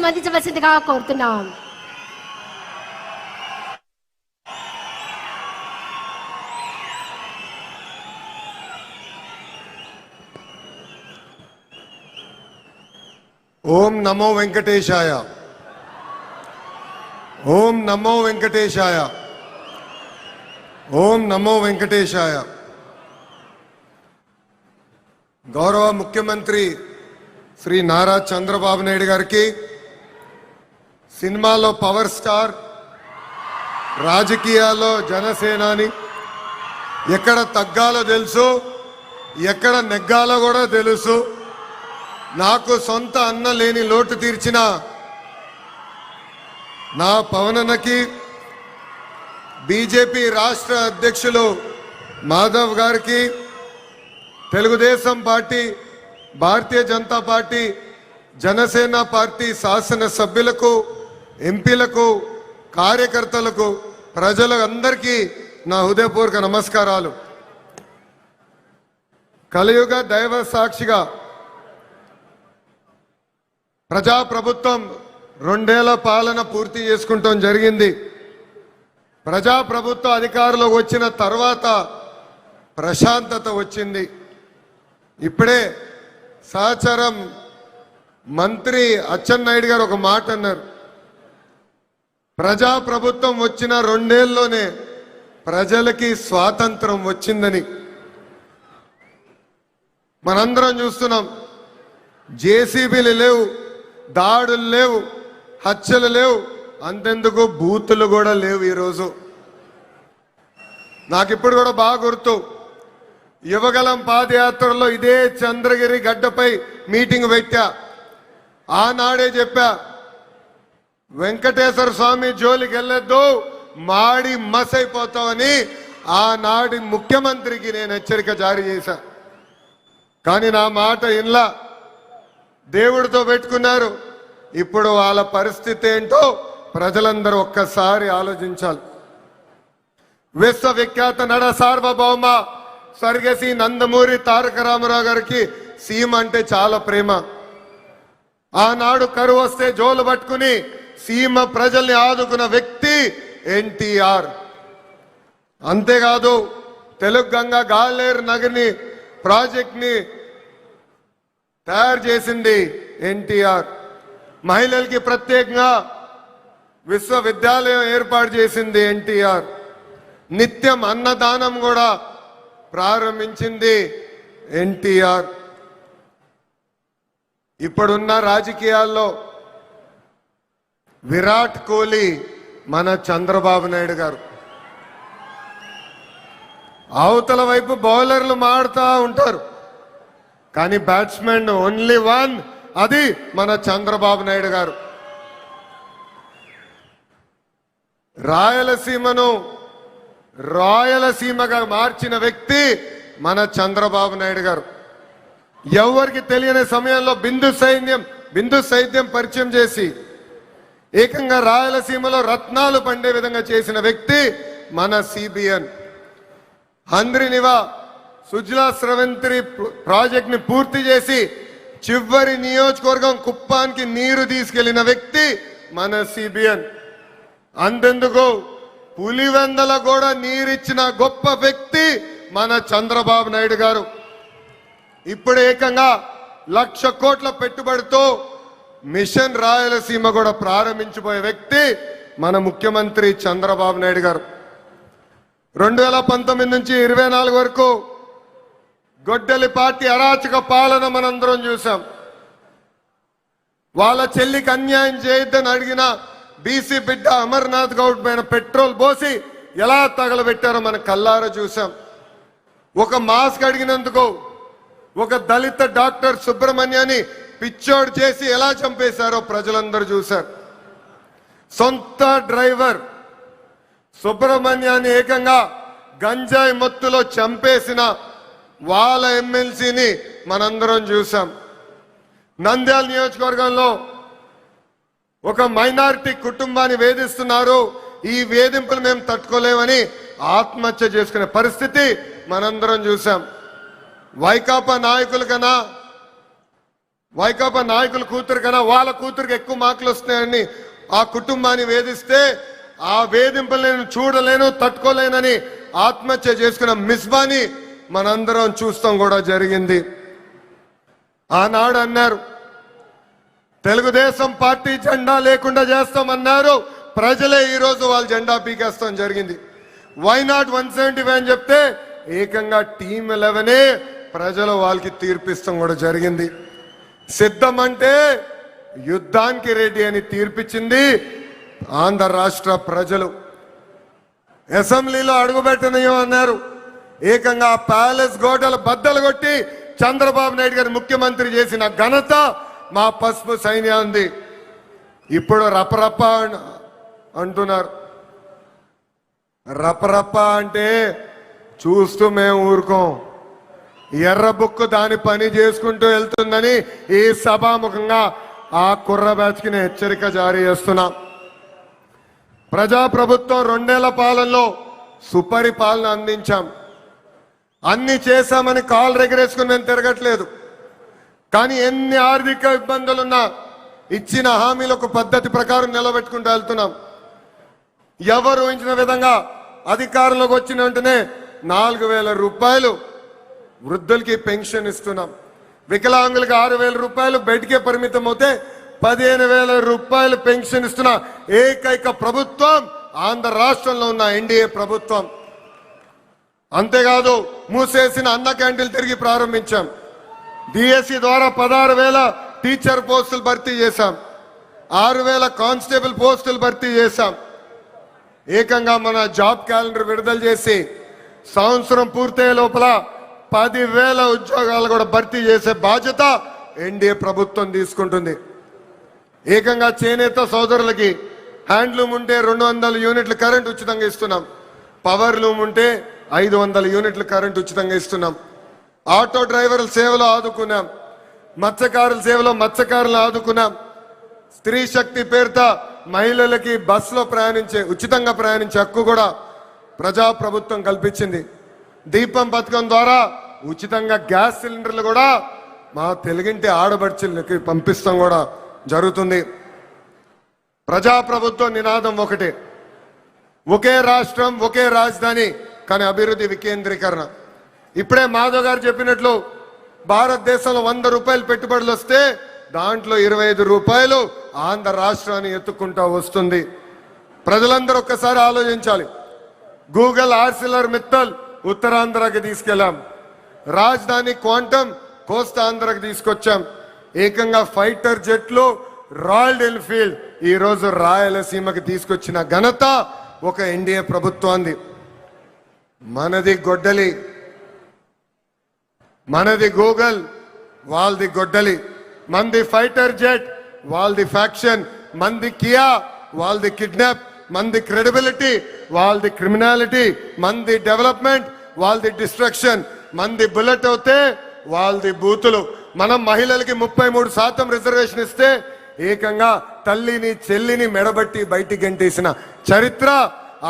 సందేశం అందించవలసిందిగా కోరుతున్నాం. ఓం నమో వెంకటేశాయ. ఓం నమో వెంకటేశాయ. ఓం నమో వెంకటేశాయ. గౌరవ ముఖ్యమంత్రి శ్రీ నారా చంద్రబాబు నాయుడు గారికి, సినిమాలో పవర్ స్టార్, రాజకీయాల్లో జనసేనాని, ఎక్కడ తగ్గాలో తెలుసు, ఎక్కడ నెగ్గాలో కూడా తెలుసు. నాకు సొంత అన్న లేని లోటు తీర్చిన నా పవనన్నకి, బీజేపీ రాష్ట్ర అధ్యక్షులు మాధవ్ గారికి, Telugu Desam party, Bharatiya Janata party, Janasena party శాసనసభ్యులకు, ఎంపీలకు, కార్యకర్తలకు, ప్రజలందరికీ నా హృదయపూర్వక నమస్కారాలు. కలియుగ దైవ సాక్షిగా ప్రజాప్రభుత్వం 2 ఏళ్ల పాలన పూర్తి చేసుకుంటాం జరిగింది. ప్రజాప్రభుత్వ అధికారంలోకి వచ్చిన తర్వాత ప్రశాంతత వచ్చింది. ఇప్పుడే సహచరం మంత్రి అచ్చెన్నాయుడు గారు ఒక మాట అన్నారు. ప్రజాప్రభుత్వం వచ్చిన 2 ఏళ్లలోనే ప్రజలకి స్వాతంత్రం వచ్చిందని. మనందరం చూస్తున్నాం. జేసీబీలు లేవు, దాడులు లేవు, హత్యలు లేవు, అంతెందుకు బూతులు కూడా లేవు. ఈరోజు నాకు ఇప్పుడు కూడా బాగా గుర్తు, యువగలం పాదయాత్రలో ఇదే చంద్రగిరి గడ్డపై మీటింగ్ పెట్టా. ఆనాడే చెప్పా, వెంకటేశ్వర స్వామి జోలికి వెళ్ళొద్దు, మాడి మసైపోతామని ఆనాటి ముఖ్యమంత్రికి నేను హెచ్చరిక జారీ చేశా. కానీ నా మాట ఇన్లా, దేవుడితో పెట్టుకున్నారు. ఇప్పుడు వాళ్ళ పరిస్థితి ఏంటో ప్రజలందరూ ఒక్కసారి ఆలోచించాలి. విశ్వవిఖ్యాత నడ సార్వభౌమ స్వర్గశ్రీ నందమూరి తారక రామారావు గారికి సీమ అంటే చాలా ప్రేమ. ఆనాడు కరువు వస్తే జోలు పట్టుకుని సీమ ప్రజల్ని ఆదుకున్న వ్యక్తి ఎన్టీఆర్. అంతేకాదు, తెలుగు గంగా గాలేరు నగర్ని ప్రాజెక్ట్ని తయారు చేసింది ఎన్టీఆర్. మహిళలకి ప్రత్యేకంగా విశ్వవిద్యాలయం ఏర్పాటు చేసింది ఎన్టీఆర్. నిత్యం అన్నదానం కూడా ప్రారంభించింది ఎన్టీఆర్. ఇప్పుడున్న రాజకీయాల్లో విరాట్ కోహ్లీ మన చంద్రబాబు నాయుడు గారు. అవతల వైపు బౌలర్లు మాడుతూ ఉంటారు, కానీ బ్యాట్స్మెన్ ఓన్లీ వన్, అది మన చంద్రబాబు నాయుడు గారు. రాయలసీమను రాయలసీమగా మార్చిన వ్యక్తి మన చంద్రబాబు నాయుడు గారు. ఎవరికి తెలియని సమయంలో బిందు సైద్యం పరిచయం చేసి ఏకంగా రాయలసీమలో రత్నాలు పండే విధంగా చేసిన వ్యక్తి మన సిబిఎన్. హంద్రినివా సుజలా స్రవంతి ప్రాజెక్ట్ ని పూర్తి చేసి చివరి నియోజకవర్గం కుప్పానికి నీరు తీసుకెళ్లిన వ్యక్తి మన సిబిఎన్. అంతెందుకు పులివెందల కూడా నీరిచ్చిన గొప్ప వ్యక్తి మన చంద్రబాబు నాయుడు గారు. ఇప్పుడు ఏకంగా 1,00,000 కోట్ల పెట్టుబడితో మిషన్ రాయలసీమ కూడా ప్రారంభించబోయే వ్యక్తి మన ముఖ్యమంత్రి చంద్రబాబు నాయుడు గారు. 2019 నుంచి 24 వరకు గొడ్డలి పార్టీ అరాచక పాలన మనందరం చూసాం. వాళ్ళ చెల్లికి అన్యాయం చేయొద్దని అడిగిన బీసీ బిడ్డ అమర్నాథ్ గౌడ్ పైన పెట్రోల్ పోసి ఎలా తగలబెట్టారో మనం కల్లారా చూసాం. ఒక మాస్క్ అడిగినందుకు ఒక దళిత డాక్టర్ సుబ్రహ్మణ్యాన్ని పిచ్చోడు చేసి ఎలా చంపేశారో ప్రజలందరూ చూశారు. సొంత డ్రైవర్ సుబ్రహ్మణ్యాన్ని ఏకంగా గంజాయి మత్తులో చంపేసిన వాళ్ళ ఎమ్మెల్సీని మనందరం చూసాం. నంద్యాల నియోజకవర్గంలో ఒక మైనారిటీ కుటుంబాన్ని వేధిస్తున్నారు, ఈ వేధింపులు మేము తట్టుకోలేమని ఆత్మహత్య చేసుకునే పరిస్థితి మనందరం చూసాం. వైకాపా నాయకుల కన్నా వైకాపా నాయకుల కూతురు కన్నా వాళ్ళ కూతురికి ఎక్కువ మార్కులు వస్తున్నాయని ఆ కుటుంబాన్ని వేధిస్తే ఆ వేధింపులను చూడలేను తట్టుకోలేనని ఆత్మహత్య చేసుకున్న మిస్బాని మనందరం చూస్తాం కూడా జరిగింది. ఆనాడు అన్నారు తెలుగుదేశం పార్టీ జెండా లేకుండా చేస్తామన్నారు, ప్రజలే ఈరోజు వాళ్ళ జెండా పీకేస్తాం జరిగింది. వై నాట్ 175 అని చెప్తే ఏకంగా టీమ్ 11 ప్రజలు వాళ్ళకి తీర్పిస్తాం కూడా జరిగింది. సిద్ధం అంటే యుద్ధానికి రెడ్డి అని తీర్పిచ్చింది ఆంధ్ర రాష్ట్ర ప్రజలు. అసెంబ్లీలో అడుగుపెట్టనయ్యో అన్నారు, ఏకంగా ప్యాలెస్ గోడలు బద్దలు కొట్టి చంద్రబాబు నాయుడు గారు ముఖ్యమంత్రి చేసిన ఘనత మా పసుపు సైన్యాన్ని. ఇప్పుడు రపరప్ప అంటున్నారు. రపరప్ప అంటే చూస్తూ మేము ఊరుకోం. ఎర్ర బుక్కు దాని పని చేసుకుంటూ వెళ్తుందని ఈ సభాముఖంగా ఆ కుర్ర బ్యాచ్కి నేను హెచ్చరిక జారీ చేస్తున్నా. ప్రజాప్రభుత్వం 2 ఏళ్ల పాలనలో సుపరిపాలన అందించాం. అన్ని చేశామని కాలు రెగరేసుకుని మేము తిరగట్లేదు. కానీ ఎన్ని ఆర్థిక ఇబ్బందులున్నా ఇచ్చిన హామీలకు పద్ధతి ప్రకారం నిలబెట్టుకుంటూ వెళ్తున్నాం. ఎవరు ఊహించిన విధంగా అధికారంలోకి వచ్చిన వెంటనే 4,000 రూపాయలు వృద్ధులకి పెన్షన్ ఇస్తున్నాం. వికలాంగులకి 6,000 రూపాయలు బెడ్కే పరిమితం అవుతే 15,000 రూపాయలు పెన్షన్ ఇస్తున్న ఏకైక ప్రభుత్వం ఆంధ్ర రాష్ట్రంలో ఉన్న ఎన్డీఏ ప్రభుత్వం. అంతేకాదు మూసేసిన అన్న క్యాంటీన్లు తిరిగి ప్రారంభించాం. డిఎస్సి ద్వారా 16,000 టీచర్ పోస్టులు భర్తీ చేశాం. 6,000 కానిస్టేబుల్ పోస్టులు భర్తీ చేశాం. ఏకంగా మన జాబ్ క్యాలెండర్ విడుదల చేసి సంవత్సరం పూర్తయ్యే లోపల 10,000 ఉద్యోగాలు కూడా భర్తీ చేసే బాధ్యత ఎన్డీఏ ప్రభుత్వం తీసుకుంటుంది. ఏకంగా చేనేత సోదరులకి హ్యాండ్లూమ్ ఉంటే 200 యూనిట్లు కరెంట్ ఉచితంగా ఇస్తున్నాం. పవర్ లూమ్ ఉంటే 500 యూనిట్లు కరెంట్ ఉచితంగా ఇస్తున్నాం. ఆటో డ్రైవర్ల సేవలో ఆదుకున్నాం. మత్స్యకారుల సేవలో మత్స్యకారులను ఆదుకున్నాం. స్త్రీ శక్తి పేరుతో మహిళలకి బస్సులో ఉచితంగా ప్రయాణించే హక్కు కూడా ప్రజాప్రభుత్వం కల్పించింది. దీపం పథకం ద్వారా ఉచితంగా గ్యాస్ సిలిండర్లు కూడా మా తెలుగింటి ఆడబడుచులకి పంపిస్తాం కూడా జరుగుతుంది. ప్రజాప్రభుత్వం నినాదం ఒకటే, ఒకే రాష్ట్రం ఒకే రాజధాని కానీ అభివృద్ధి వికేంద్రీకరణ. ఇప్పుడే మాధవ్ గారు చెప్పినట్లు భారతదేశంలో 100 రూపాయలు పెట్టుబడులు వస్తే దాంట్లో 25 రూపాయలు ఆంధ్ర రాష్ట్రాన్ని ఎత్తుకుంటా వస్తుంది. ప్రజలందరూ ఒక్కసారి ఆలోచించాలి. గూగుల్ ఆర్సిలర్ మిత్తల్ ఉత్తరాంధ్రకి తీసుకెళ్ళాం. రాజధాని క్వాంటమ్ కోస్తా ఆంధ్రకి తీసుకొచ్చాం. ఏకంగా ఫైటర్ జెట్లు రాయల్ ఎన్ఫీల్డ్ ఈ రోజు రాయలసీమకి తీసుకొచ్చిన ఘనత ఒక ఎన్డీఏ ప్రభుత్వాన్ని. మనది గొడ్డలి, మనది గూగుల్, వాళ్ళది గొడ్డలి. మంది ఫైటర్ జెట్, వాళ్ళది ఫ్యాక్షన్. మంది కియా, వాళ్ళది కిడ్నాప్. మంది క్రెడిబిలిటీ, వాళ్ళది క్రిమినాలిటీ. మంది డెవలప్మెంట్, వాళ్ళది డిస్ట్రక్షన్. మంది బుల్లెట్ అవుతే వాళ్ళది బూతులు. మనం మహిళలకి 33% రిజర్వేషన్ ఇస్తే ఏకంగా తల్లిని చెల్లిని మెడబట్టి బయటికి గంటేసిన చరిత్ర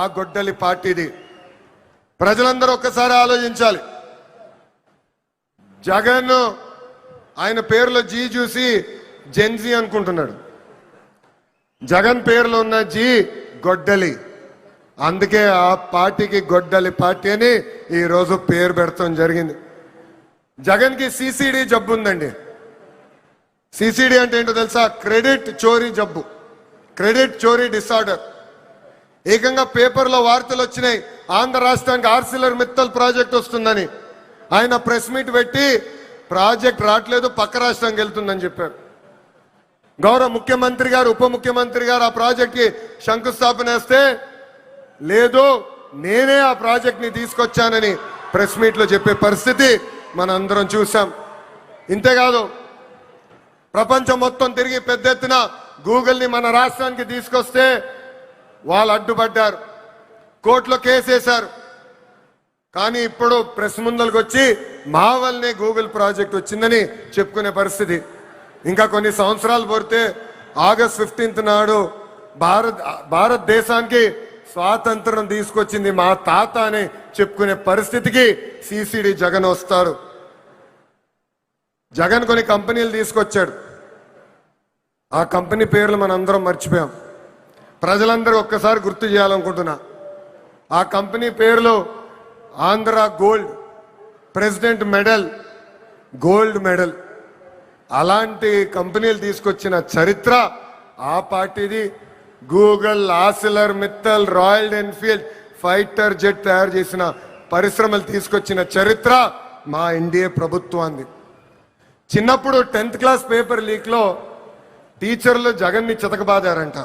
ఆ గొడ్డలి పార్టీది. ప్రజలందరూ ఒక్కసారి ఆలోచించాలి. జగన్ ఆయన పేరులో జీ చూసి జెన్జీ అనుకుంటున్నాడు. జగన్ పేరులో ఉన్న జీ గొడ్డలి. అందుకే ఆ పార్టీకి గొడ్డలి పార్టీ అని ఈ రోజు పేరు పెడతాం జరిగింది. జగన్ కి సిసిడి జబ్బు ఉందండి. సిసిడి అంటే ఏంటో తెలుసా? క్రెడిట్ చోరీ జబ్బు, క్రెడిట్ చోరీ డిసార్డర్. ఏకంగా పేపర్లో వార్తలు వచ్చినాయి, ఆంధ్ర రాష్ట్రానికి ఆర్సిలర్ మిత్తల్ ప్రాజెక్ట్ వస్తుందని. ఆయన ప్రెస్ మీట్ పెట్టి ప్రాజెక్ట్ రావట్లేదు, పక్క రాష్ట్రానికి వెళ్తుందని చెప్పారు. గౌరవ ముఖ్యమంత్రి గారు, ఉప ముఖ్యమంత్రి గారు ఆ ప్రాజెక్ట్కి శంకుస్థాపన వేస్తే లేదు నేనే ఆ ప్రాజెక్ట్ ని తీసుకొచ్చానని ప్రెస్ మీట్ లో చెప్పే పరిస్థితి మనందరం చూసాం. ఇంతేకాదు ప్రపంచం మొత్తం తిరిగి పెద్ద ఎత్తున గూగుల్ ని మన రాష్ట్రానికి తీసుకొస్తే వాళ్ళు అడ్డుపడ్డారు, కోర్టులో కేసేశారు. కానీ ఇప్పుడు ప్రెస్ ముందరకు వచ్చి మా వల్లనే గూగుల్ ప్రాజెక్ట్ వచ్చిందని చెప్పుకునే పరిస్థితి. ఇంకా కొన్ని సంవత్సరాలు పోతే ఆగస్ట్ 15 నాడు భారతదేశానికి స్వాతంత్రం తీసుకొచ్చింది మా తాత అని చెప్పుకునే పరిస్థితికి సిసిడి జగన్ వస్తారు. జగన్ కొన్ని కంపెనీలు తీసుకొచ్చాడు. ఆ కంపెనీ పేర్లు మనందరం మర్చిపోయాం. ప్రజలందరూ ఒక్కసారి గుర్తు చేయాలనుకుంటున్నా. ఆ కంపెనీ పేర్లు Andhra gold, president medal, gold medal. అలాంటి కంపెనీలు తీసుకొచ్చిన చరిత్ర ఆ పార్టీది. Google, ఆసిలర్ Mittal, royal Enfield fighter jet తయారు చేసిన పరిశ్రమలు తీసుకొచ్చిన చరిత్ర మా ఎన్డీఏ ప్రభుత్వాన్ని. చిన్నప్పుడు 10th క్లాస్ పేపర్ లీక్లో టీచర్లు జగన్ని చితకబాదారంట.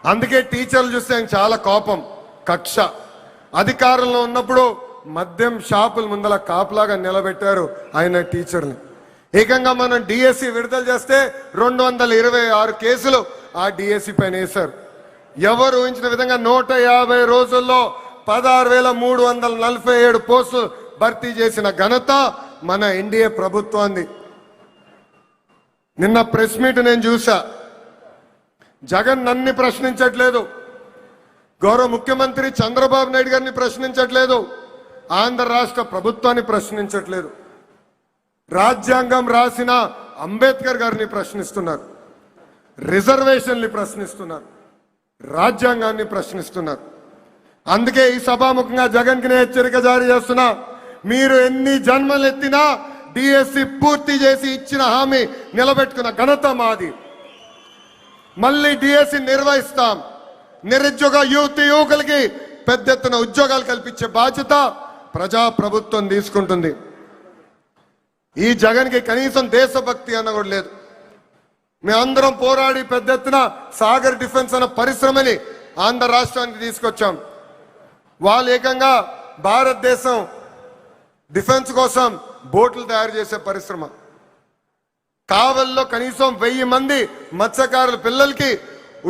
అందుకే టీచర్లు చూస్తే ఆయన చాలా కోపం, కక్ష. అధికారంలో ఉన్నప్పుడు మద్యం షాపుల ముందల కాపులాగా నిలబెట్టారు ఆయన టీచర్ని. ఏకంగా మనం డిఎస్సి విడుదల చేస్తే 226 కేసులు ఆ డిఎస్సి పైన వేశారు. ఎవరు ఊహించిన విధంగా 150 రోజుల్లో 16,347 పోస్టులు భర్తీ చేసిన ఘనత మన ఎన్డీఏ ప్రభుత్వాన్ని. నిన్న ప్రెస్ మీట్ నేను చూసా. జగన్ నన్ను ప్రశ్నించట్లేదు, గౌరవ ముఖ్యమంత్రి చంద్రబాబు నాయుడు గారిని ప్రశ్నించట్లేదు, ఆంధ్ర రాష్ట్ర ప్రభుత్వాన్ని ప్రశ్నించట్లేదు. రాజ్యాంగం రాసిన అంబేద్కర్ గారిని ప్రశ్నిస్తున్నారు, రిజర్వేషన్లు ప్రశ్నిస్తున్నారు, రాజ్యాంగాన్ని ప్రశ్నిస్తున్నారు. అందుకే ఈ సభాముఖంగా జగన్కి నేను హెచ్చరిక జారీ చేస్తున్నా. మీరు ఎన్ని జన్మలు ఎత్తినా డిఎస్సి పూర్తి చేసి ఇచ్చిన హామీ నిలబెట్టుకున్న ఘనత మాది. మళ్ళీ డిఎస్సి నిర్వహిస్తాం. నిరుద్యోగ యువకులకి పెద్ద ఎత్తున ఉద్యోగాలు కల్పించే బాధ్యత ప్రజాప్రభుత్వం తీసుకుంటుంది. ఈ జగన్కి కనీసం దేశభక్తి అన్న కూడా లేదు. మేమందరం పోరాడి పెద్ద ఎత్తున సాగర్ డిఫెన్స్ అన్న పరిశ్రమని ఆంధ్ర రాష్ట్రానికి తీసుకొచ్చాం. వాళ్ళు ఏకంగా భారతదేశం డిఫెన్స్ కోసం బోట్లు తయారు చేసే పరిశ్రమ. కావల్లో కనీసం 1000 మంది మత్స్యకారుల పిల్లలకి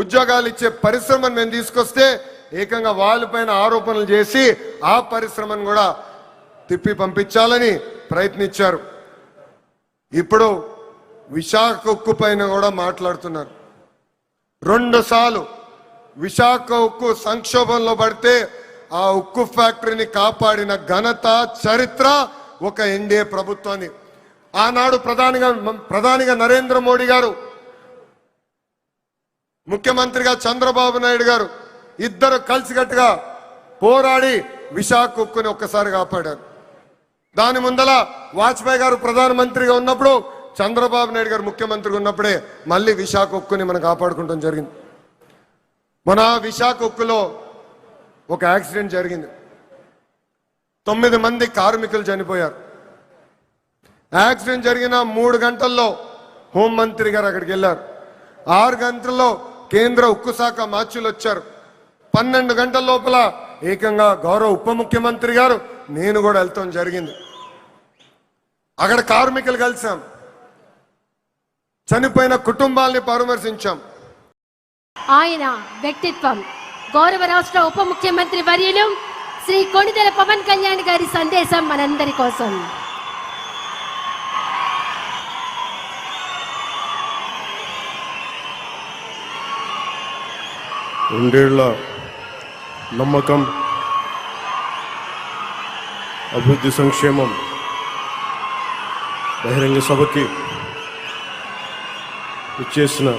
ఉద్యోగాలు ఇచ్చే పరిశ్రమను మేము తీసుకొస్తే ఏకంగా వాళ్ళపైన ఆరోపణలు చేసి ఆ పరిశ్రమను కూడా తిప్పి పంపించాలని ప్రయత్నించారు. ఇప్పుడు విశాఖ ఉక్కు పైన కూడా మాట్లాడుతున్నారు. 2 సార్లు విశాఖ ఉక్కు సంక్షోభంలో పడితే ఆ ఉక్కు ఫ్యాక్టరీని కాపాడిన ఘనత, చరిత్ర ఒక ఎన్డీఏ ప్రభుత్వాన్ని. ఆనాడు ప్రధానిగా నరేంద్ర మోడీ గారు, ముఖ్యమంత్రిగా చంద్రబాబు నాయుడు గారు ఇద్దరు కలిసికట్టుగా పోరాడి విశాఖ ఉక్కుని ఒక్కసారి కాపాడారు. దాని ముందల వాజ్పేయి గారు ప్రధానమంత్రిగా ఉన్నప్పుడు, చంద్రబాబు నాయుడు గారు ముఖ్యమంత్రిగా ఉన్నప్పుడే మళ్ళీ విశాఖ ఉక్కుని మనం కాపాడుకుంటాం జరిగింది. మన విశాఖ ఉక్కులో ఒక యాక్సిడెంట్ జరిగింది. 9 మంది కార్మికులు చనిపోయారు. యాక్సిడెంట్ జరిగిన 3 గంటల్లో హోంమంత్రి గారు అక్కడికి వెళ్ళారు. 6 గంటల్లో కేంద్ర ఉక్కు శాఖ మార్చులు వచ్చారు. 12 గంటల లోపల ఏకంగా గౌరవ ఉప ముఖ్యమంత్రి గారు, నేను కూడా వెళ్తాం జరిగింది. అక్కడ కార్మికులు కలిసాం, చనిపోయిన కుటుంబాల్ని పరామర్శించాం. ఆయన వ్యక్తిత్వం గౌరవ రాష్ట్ర ఉప ముఖ్యమంత్రి వర్యులు శ్రీ కొణిదెల పవన్ కళ్యాణ్ గారి సందేశం మనందరి కోసం. రెండేళ్ల నమ్మకం, అభివృద్ధి, సంక్షేమం బహిరంగ సభకి ఇచ్చేసిన